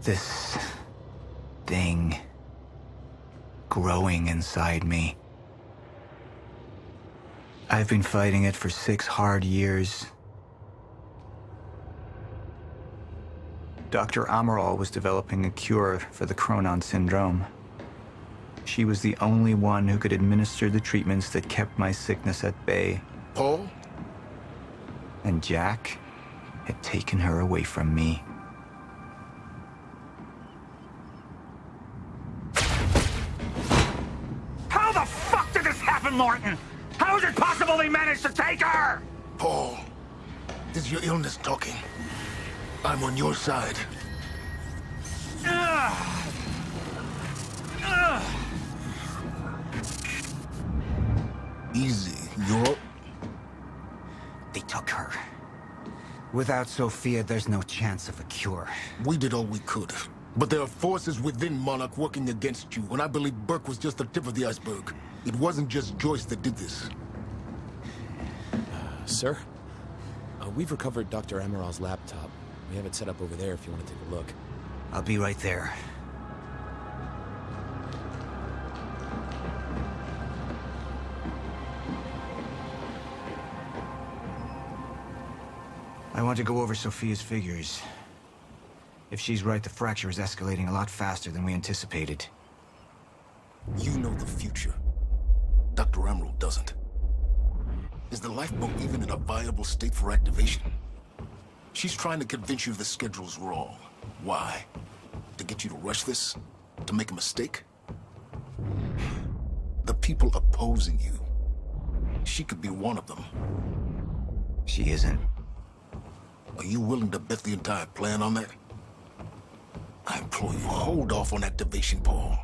This thing growing inside me. I've been fighting it for 6 hard years. Dr. Amaral was developing a cure for the Cronon syndrome. She was the only one who could administer the treatments that kept my sickness at bay. Paul? And Jack had taken her away from me. How the fuck did this happen, Martin? How is it possible they managed to take her? Paul, this is your illness talking. I'm on your side. Easy, you're up. They took her. Without Sofia, there's no chance of a cure. We did all we could. But there are forces within Monarch working against you, and I believe Burke was just the tip of the iceberg. It wasn't just Joyce that did this. Sir? We've recovered Dr. Amaral's laptop. We have it set up over there if you want to take a look. I'll be right there. I want to go over Sofia's figures. If she's right, the fracture is escalating a lot faster than we anticipated. You know the future. Dr. Amaral doesn't. Is the lifeboat even in a viable state for activation? She's trying to convince you the schedule's wrong. Why? To get you to rush this? To make a mistake? The people opposing you. She could be one of them. She isn't. Are you willing to bet the entire plan on that? I implore you, hold off on activation, Paul.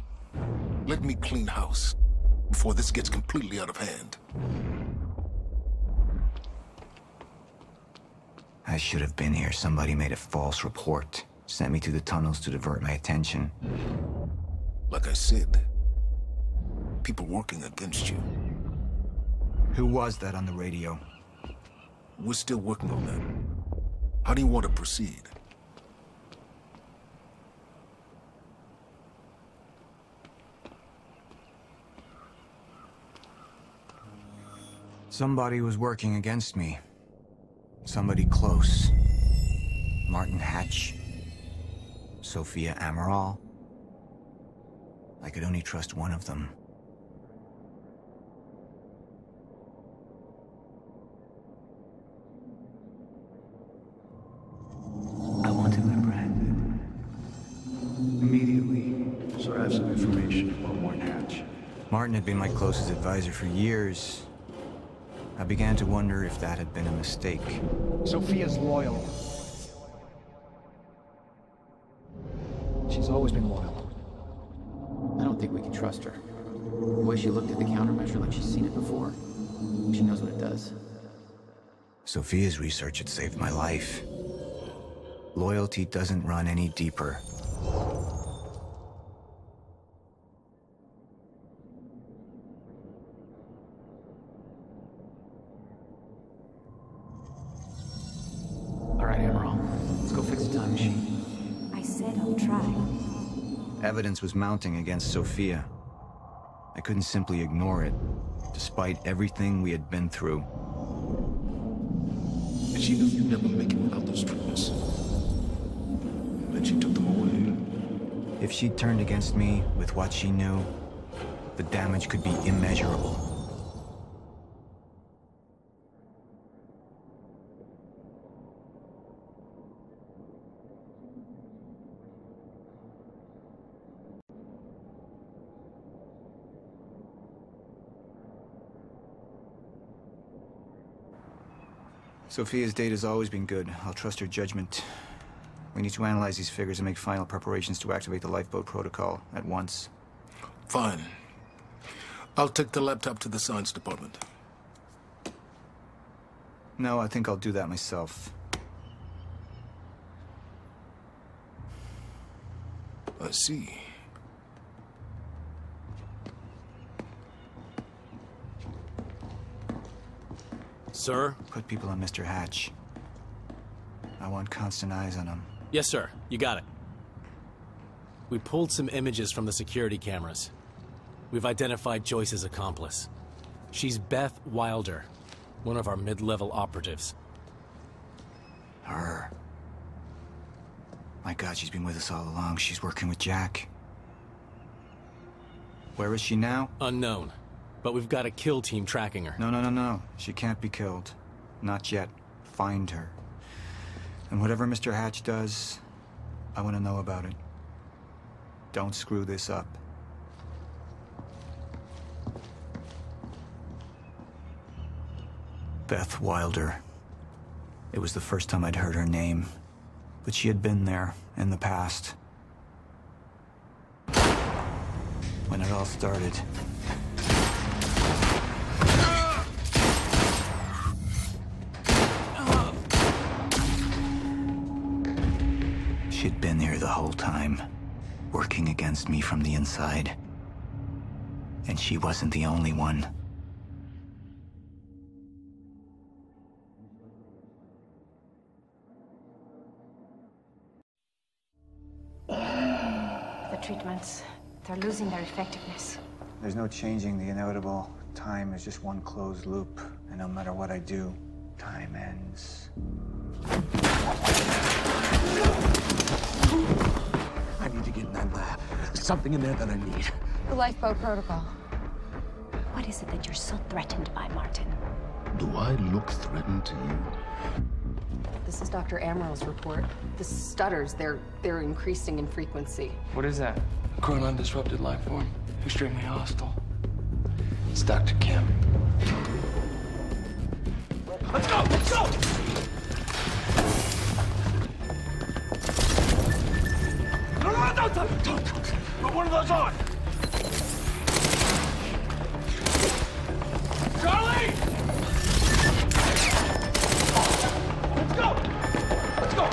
Let me clean house before this gets completely out of hand. I should have been here. Somebody made a false report. Sent me through the tunnels to divert my attention. Like I said, people working against you. Who was that on the radio? We're still working on that. How do you want to proceed? Somebody was working against me. Somebody close. Martin Hatch. Sofia Amaral. I could only trust one of them. I want him apprehended. Immediately. So I have some information about Martin Hatch. Martin had been my closest advisor for years. I began to wonder if that had been a mistake. Sofia's loyal. She's always been loyal. I don't think we can trust her. The way she looked at the countermeasure like she's seen it before. She knows what it does. Sofia's research had saved my life. Loyalty doesn't run any deeper. All right, Amaral. Let's go fix the time machine. I said I'll try. Evidence was mounting against Sofia. I couldn't simply ignore it, despite everything we had been through. And she knew you'd never make it without those treatments. Then she took them away. If she'd turned against me with what she knew, the damage could be immeasurable. Sofia's data's always been good. I'll trust her judgment. We need to analyze these figures and make final preparations to activate the lifeboat protocol at once. Fine. I'll take the laptop to the science department. No, I think I'll do that myself. I see. Sir? Put people on Mr. Hatch. I want constant eyes on him. Yes, sir. You got it. We pulled some images from the security cameras. We've identified Joyce's accomplice. She's Beth Wilder, one of our mid-level operatives. Her. My God, she's been with us all along. She's working with Jack. Where is she now? Unknown. But we've got a kill team tracking her. No. She can't be killed. Not yet. Find her. And whatever Mr. Hatch does, I want to know about it. Don't screw this up. Beth Wilder. It was the first time I'd heard her name, but she had been there in the past. When it all started. She'd been here the whole time, working against me from the inside. And she wasn't the only one. The treatments, they're losing their effectiveness. There's no changing the inevitable. Time is just one closed loop, and no matter what I do, time ends. I need to get in that lab. There's something in there that I need. The lifeboat protocol. What is it that you're so threatened by, Martin? Do I look threatened to you? This is Dr. Amaril's report. The stutters, they're increasing in frequency. What is that? A current undisrupted life form. Extremely hostile. It's Dr. Kim. Let's go! Let's go! No, don't! Put one of those on! Charlie! Let's go! Let's go!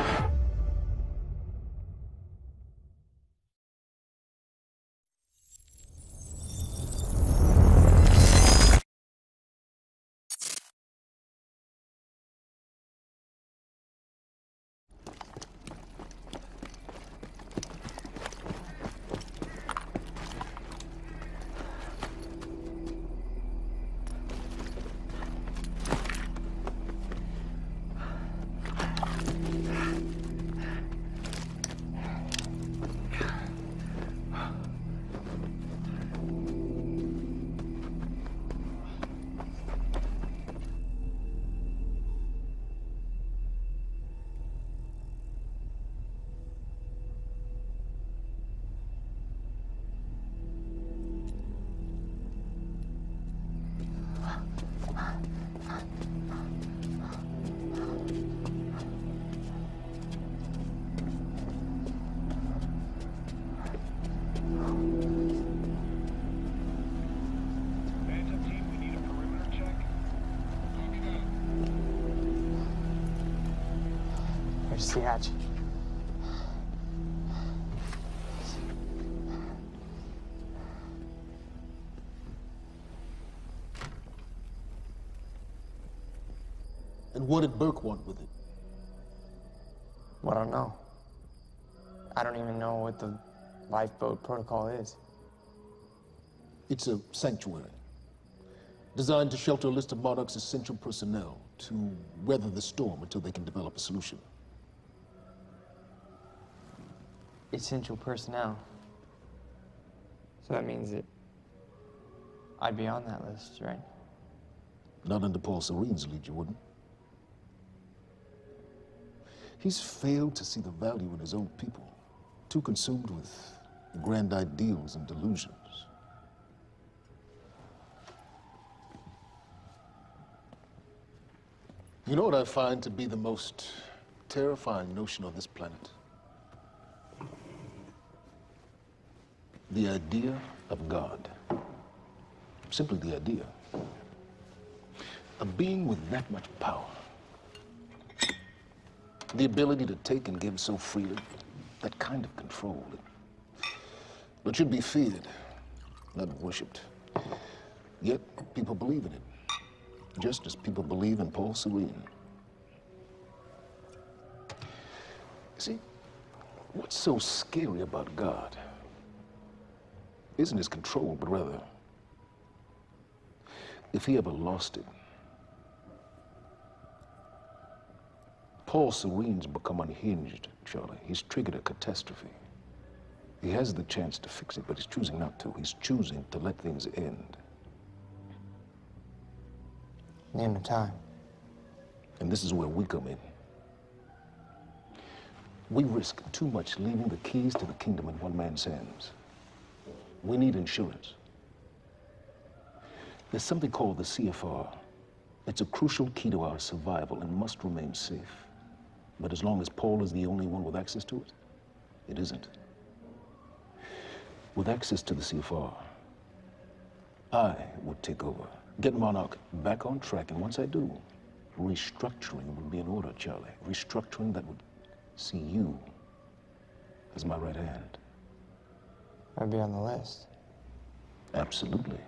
Where's the hatch? And what did Burke want with it? Well, I don't know. I don't even know what the lifeboat protocol is. It's a sanctuary, designed to shelter a list of Monarch's essential personnel to weather the storm until they can develop a solution. Essential personnel. So that means that I'd be on that list, right? Not under Paul Serene's lead, you wouldn't. He's failed to see the value in his own people, too consumed with grand ideals and delusions. You know what I find to be the most terrifying notion on this planet? The idea of God. Simply the idea. A being with that much power. The ability to take and give so freely. That kind of control. It should be feared, not worshipped. Yet, people believe in it. Just as people believe in Paul Serene. See, what's so scary about God isn't his control, but rather, if he ever lost it. Paul Serene's become unhinged, Charlie. He's triggered a catastrophe. He has the chance to fix it, but he's choosing not to. He's choosing to let things end. The end of time. And this is where we come in. We risk too much leaving the keys to the kingdom in one man's hands. We need insurance. There's something called the CFR. It's a crucial key to our survival and must remain safe. But as long as Paul is the only one with access to it, it isn't. With access to the CFR, I would take over, get Monarch back on track, and once I do, restructuring would be in order, Charlie. Restructuring that would see you as my right hand. I'd be on the list. Absolutely.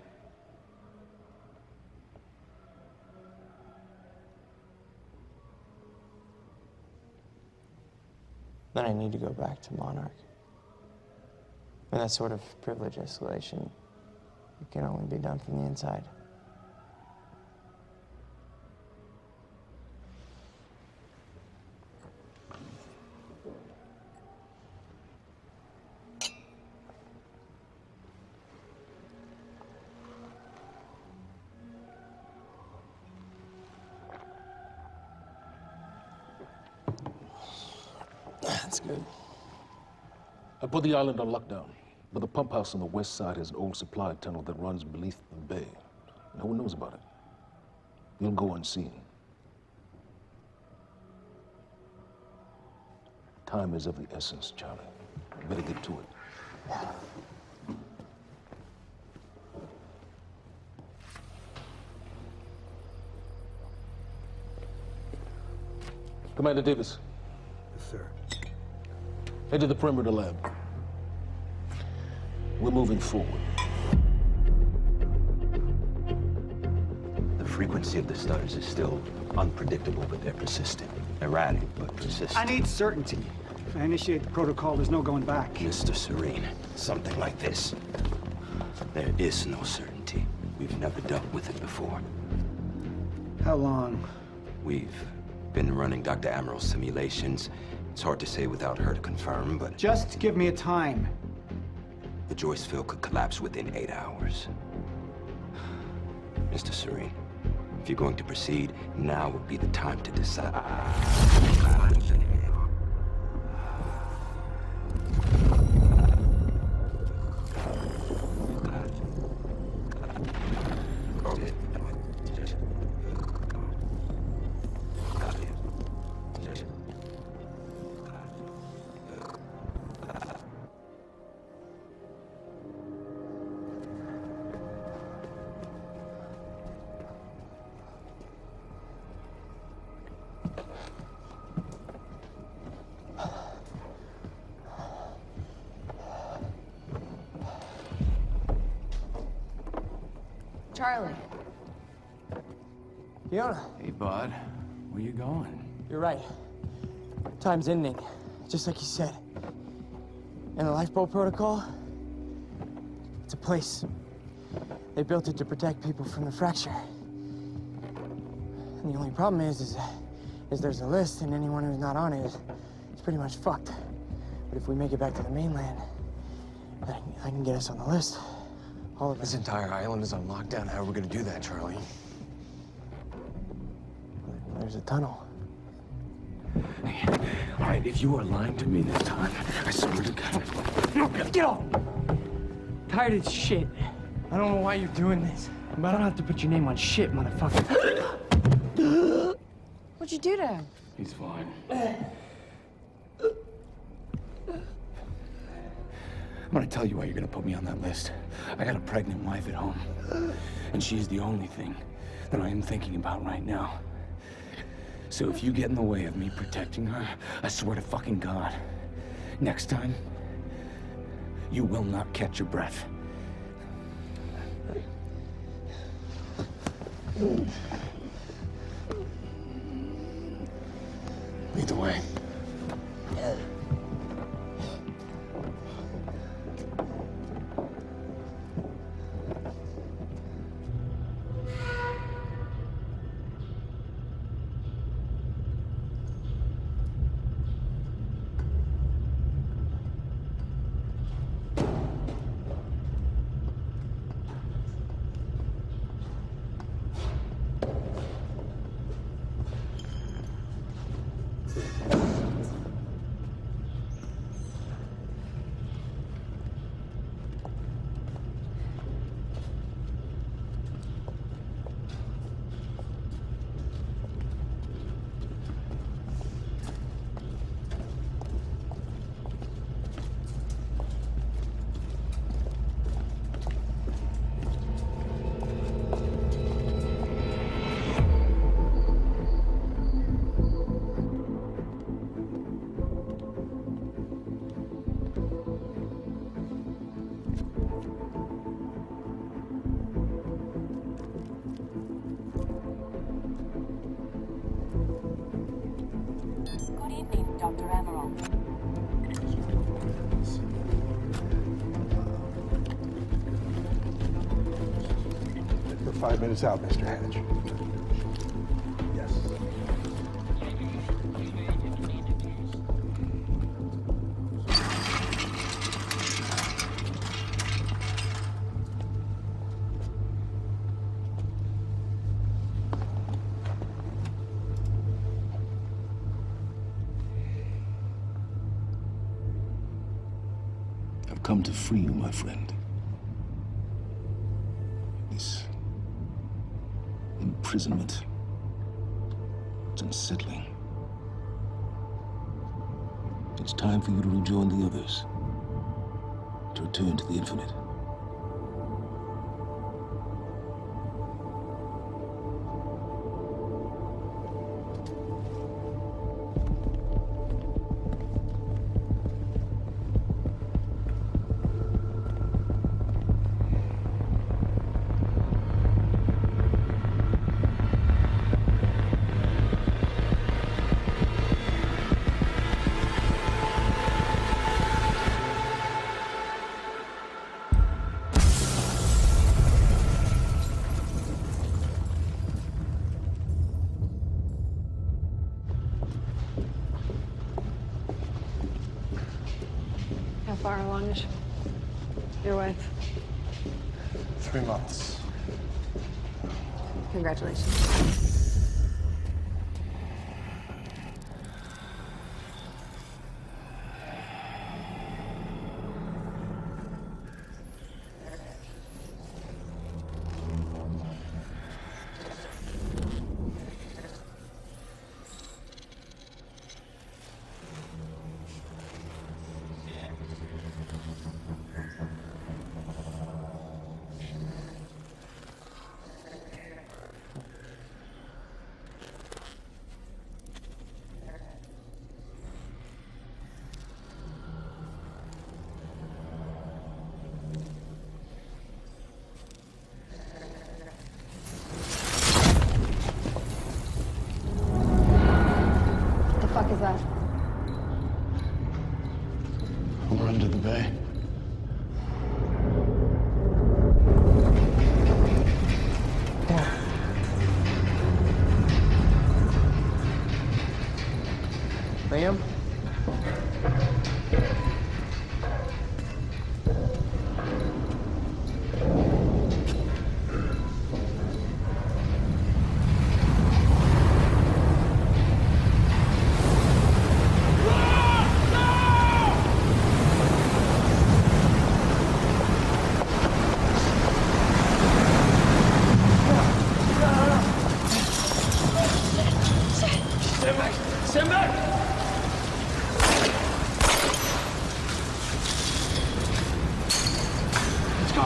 Then I need to go back to Monarch. And that sort of privilege escalation, it can only be done from the inside. That's good. I put the island on lockdown, but the pump house on the west side has an old supply tunnel that runs beneath the bay. No one knows about it. You'll go unseen. Time is of the essence, Charlie. Better get to it. Commander Davis. Yes, sir. Head to the perimeter lab. We're moving forward. The frequency of the stutters is still unpredictable, but they're persistent. Erratic, but persistent. I need certainty. If I initiate the protocol, there's no going back. Mr. Serene, something like this. There is no certainty. We've never dealt with it before. How long? We've been running Dr. Amaril's simulations. It's hard to say without her to confirm, but... Just give me a time. The Joyce field could collapse within 8 hours. Mr. Serene, if you're going to proceed, now would be the time to decide. Charlie. Fiona. Hey, bud. Where you going? You're right. Time's ending, just like you said. And the lifeboat protocol? It's a place. They built it to protect people from the fracture. And the only problem is there's a list, and anyone who's not on it is pretty much fucked. But if we make it back to the mainland, I can get us on the list. All of This entire island is on lockdown. How are we gonna do that, Charlie? There's a tunnel. Hey, all right, if you are lying to me this time, I swear to God. Get off! Tired of shit. I don't know why you're doing this, but I don't have to put your name on shit, motherfucker. What'd you do to him? He's fine. I'm gonna tell you why you're gonna put me on that list. I got a pregnant wife at home, and she's the only thing that I am thinking about right now. So if you get in the way of me protecting her, I swear to fucking God, next time, you will not catch your breath. Lead the way. 5 minutes out, Mr. Hatch. Yes. I've come to free you, my friend. This imprisonment, it's unsettling. It's time for you to rejoin the others, to return to the infinite. How far along is your wife? 3 months. Congratulations. What is that? We're under the bay. Liam? Stand back! Let's go.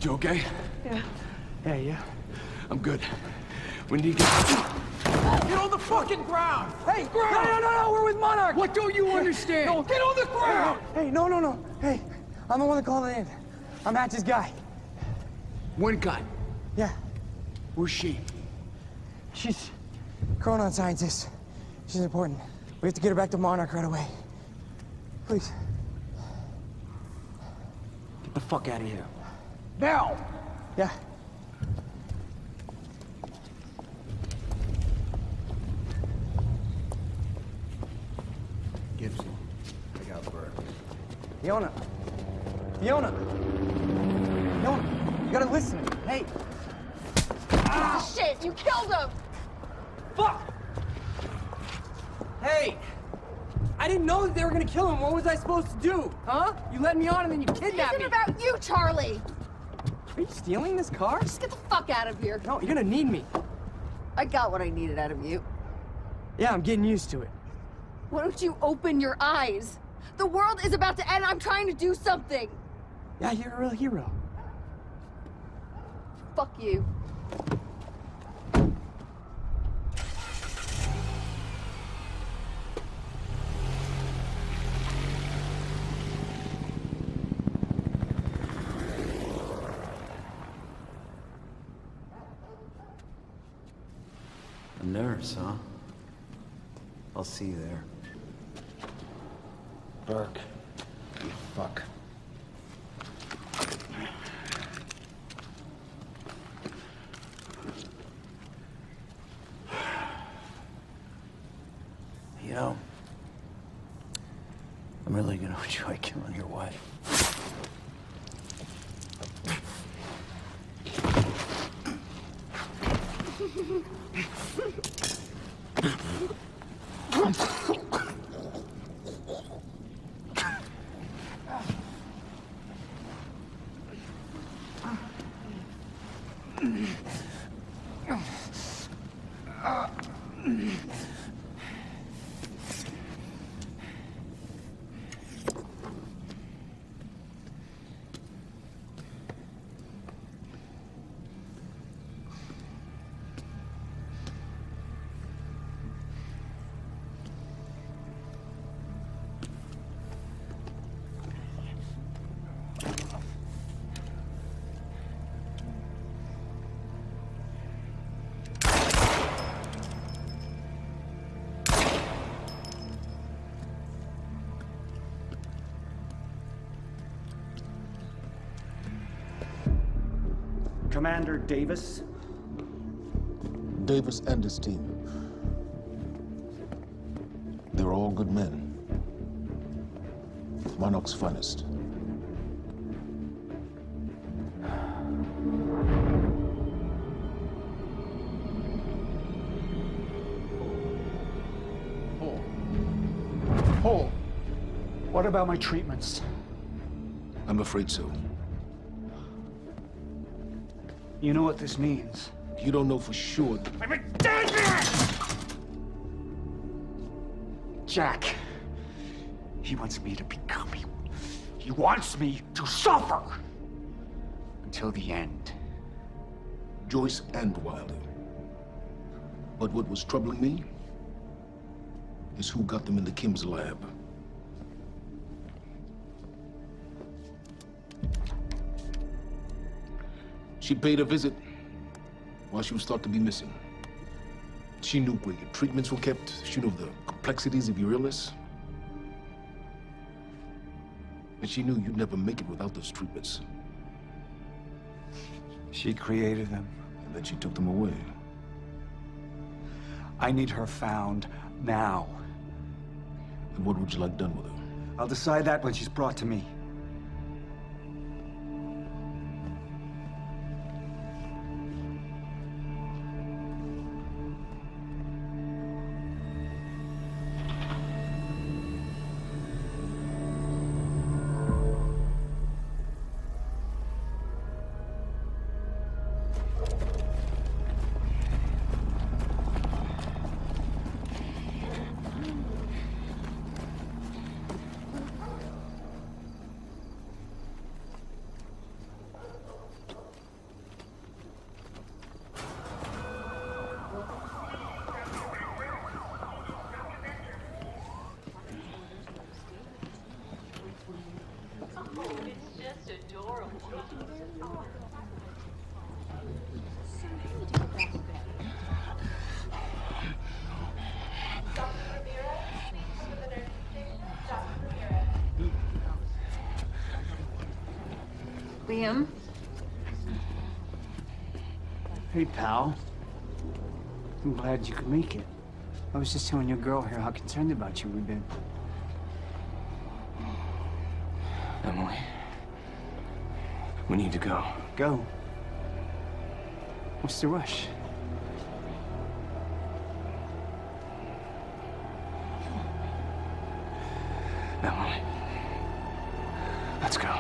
You okay? Yeah. Hey, yeah. I'm good. When do you get... Get on the fucking ground! Hey, no, we're with Monarch! What don't you understand? No, Get on the ground! Hey, no. Hey, I'm the one that called it in. I'm Hatch's guy. One gun. Yeah. Where's she? She's a chronon scientist. She's important. We have to get her back to Monarch right away. Please. Get the fuck out of here. Now! Yeah. Gibson, I got Burke. Fiona, you gotta listen. Hey. Ah, shit, you killed him! Fuck! Hey! I didn't know that they were gonna kill him. What was I supposed to do? Huh? You led me on and then you kidnapped me. It isn't about you, Charlie! Are you stealing this car? Just get the fuck out of here. No, you're gonna need me. I got what I needed out of you. Yeah, I'm getting used to it. Why don't you open your eyes? The world is about to end. I'm trying to do something. Yeah, you're a real hero. Fuck you. A nurse, huh? I'll see you there. Burke. You fuck. You know, I'm really gonna enjoy killing your wife. Commander Davis? Davis and his team. They're all good men. Monarch's finest. Paul, what about my treatments? I'm afraid so. You know what this means? You don't know for sure. I'm in danger! Jack. He wants me to become him. He wants me to suffer. Until the end. Joyce and Wilder. But what was troubling me is who got them into Kim's lab. She paid a visit while she was thought to be missing. She knew where your treatments were kept. She knew the complexities of your illness. And she knew you'd never make it without those treatments. She created them. And then she took them away. I need her found now. And what would you like done with her? I'll decide that when she's brought to me. Liam? Hey, pal. I'm glad you could make it. I was just telling your girl here how concerned about you we've been. Emily, we need to go. Go? What's the rush? Emily, let's go.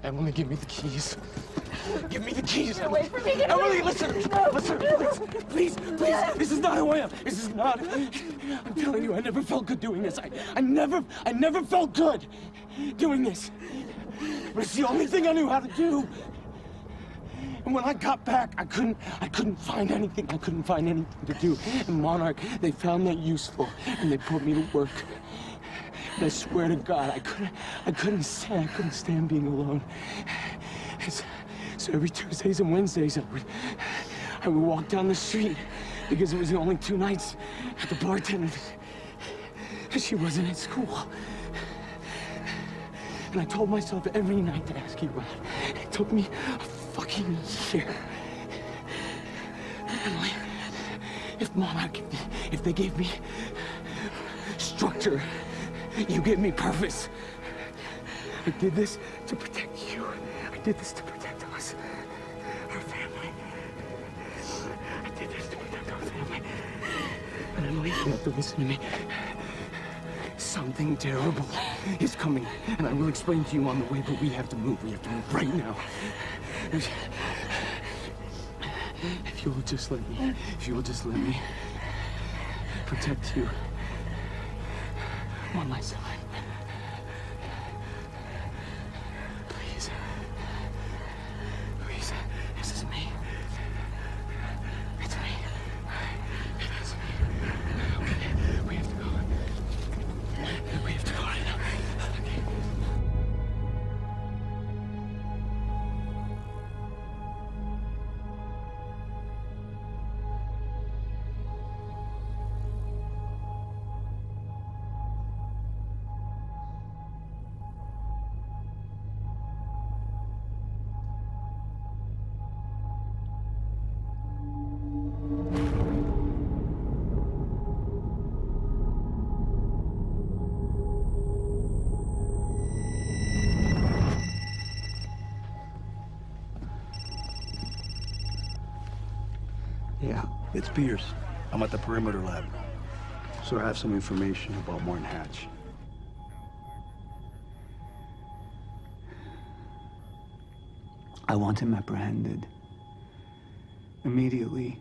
Emily, give me the keys. Give me the keys. Get away from me. Get Emily, away. listen, please, this is not who I am. This is not. I'm telling you, I never felt good doing this. I never felt good doing this. But it's the only thing I knew how to do. And when I got back, I couldn't find anything. I couldn't find anything to do. And Monarch, they found that useful, and they put me to work. And I swear to God, I couldn't stand being alone. So every Tuesdays and Wednesdays, I would walk down the street because it was the only 2 nights at the bartender. She wasn't at school. And I told myself every night to ask you out. It took me a fucking year. Emily, if Monarch, if they gave me structure, you gave me purpose. I did this to protect you. I did this to protect us, our family. I did this to protect our family. And Emily, you have to listen to me. Something terrible is coming, and I will explain to you on the way, but we have to move. We have to move right now. If you will just let me protect you. On my side. Please. Please. This is me. It's me. It is me. Okay. We have to go. We have to go right now. Okay. Yeah, it's Pierce. I'm at the perimeter lab. So I have some information about Martin Hatch. I want him apprehended. Immediately.